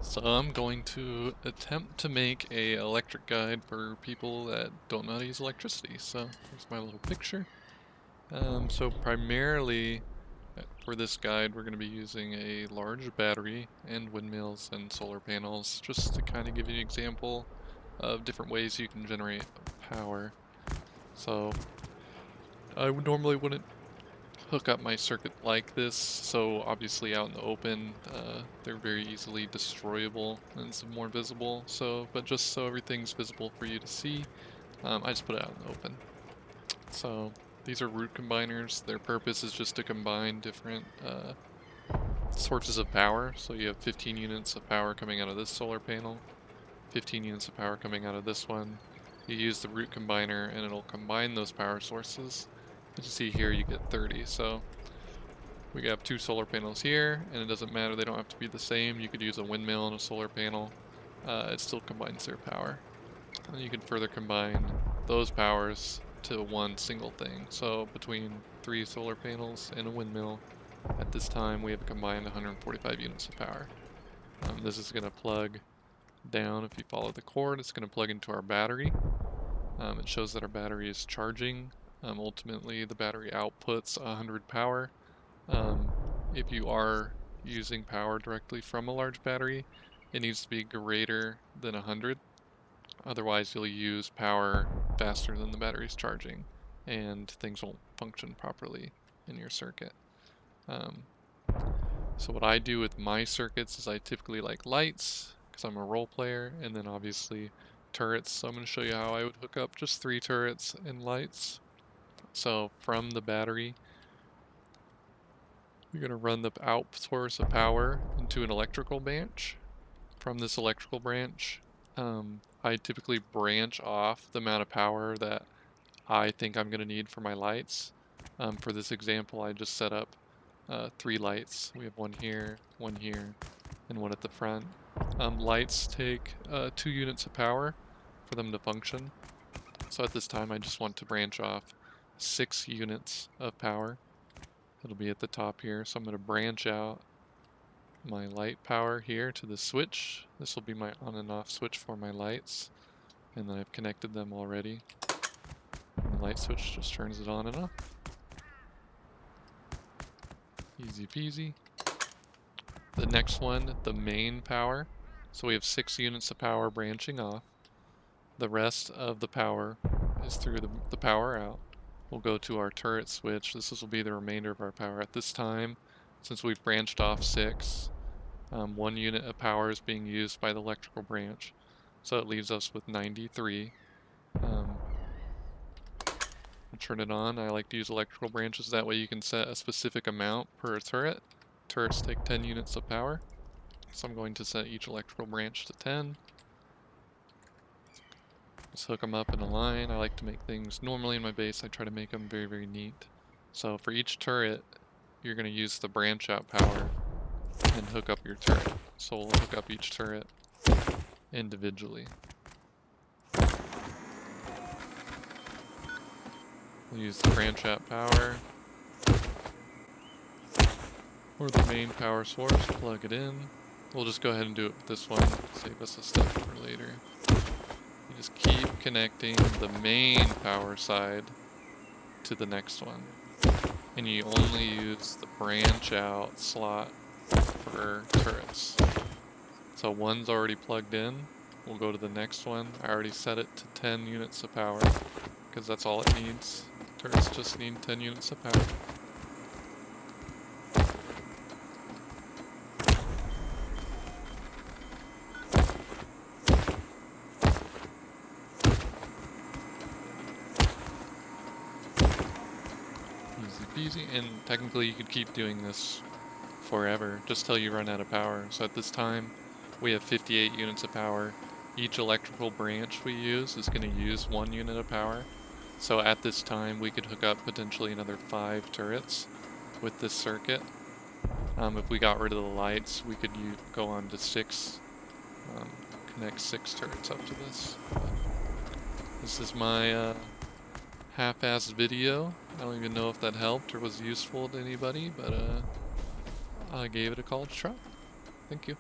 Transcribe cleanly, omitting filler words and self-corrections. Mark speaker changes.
Speaker 1: So I'm going to attempt to make a electric guide for people that don't know how to use electricity. So here's my little picture. So primarily for this guide we're going to be using a large battery and windmills and solar panels just to kind of give you an example of different ways you can generate power. So I would normally wouldn't hook up my circuit like this, so obviously out in the open, they're very easily destroyable and it's more visible. So, but just so everything's visible for you to see, I just put it out in the open. So these are root combiners. Their purpose is just to combine different sources of power. So you have 15 units of power coming out of this solar panel, 15 units of power coming out of this one. You use the root combiner and it'll combine those power sources. As you see here, you get 30. So we have two solar panels here, and it doesn't matter, they don't have to be the same. You could use a windmill and a solar panel. It still combines their power. And you can further combine those powers to one single thing. So between 3 solar panels and a windmill, at this time we have a combined 145 units of power. This is going to plug down, if you follow the cord, it's going to plug into our battery. It shows that our battery is charging. Ultimately, the battery outputs 100 power. If you are using power directly from a large battery, it needs to be greater than 100. Otherwise, you'll use power faster than the battery's charging, and things won't function properly in your circuit. So what I do with my circuits is I typically like lights, because I'm a role player, and then obviously turrets. So I'm going to show you how I would hook up just 3 turrets and lights. So from the battery, you're going to run the out source of power into an electrical branch. From this electrical branch, I typically branch off the amount of power that I think I'm going to need for my lights. For this example, I just set up 3 lights. We have one here, and one at the front. Lights take 2 units of power for them to function. So at this time, I just want to branch off 6 units of power. It'll be at the top here. So I'm going to branch out my light power here to the switch. This will be my on and off switch for my lights. And then I've connected them already. And the light switch just turns it on and off. Easy peasy. The next one, the main power. So we have 6 units of power branching off. The rest of the power is through the power out. We'll go to our turret switch. This will be the remainder of our power. At this time, since we've branched off 6, 1 unit of power is being used by the electrical branch. So it leaves us with 93. I'll turn it on. I like to use electrical branches. That way you can set a specific amount per turret. Turrets take 10 units of power. So I'm going to set each electrical branch to 10. Just hook them up in a line. I like to make things, normally in my base, I try to make them very, very neat. So for each turret, you're going to use the branch out power and hook up your turret. So we'll hook up each turret individually. We'll use the branch out power or the main power source, plug it in. We'll just go ahead and do it with this one, save us a step for later. You just keep connecting the main power side to the next one. And you only use the branch out slot for turrets. So one's already plugged in. We'll go to the next one. I already set it to 10 units of power because that's all it needs. Turrets just need 10 units of power. Easy peasy, and technically you could keep doing this forever, just till you run out of power. So at this time, we have 58 units of power. Each electrical branch we use is going to use 1 unit of power. So at this time, we could hook up potentially another 5 turrets with this circuit. If we got rid of the lights, we could go on to 6, connect 6 turrets up to this. But this is my half-assed video. I don't even know if that helped or was useful to anybody, but I gave it a college try. Thank you.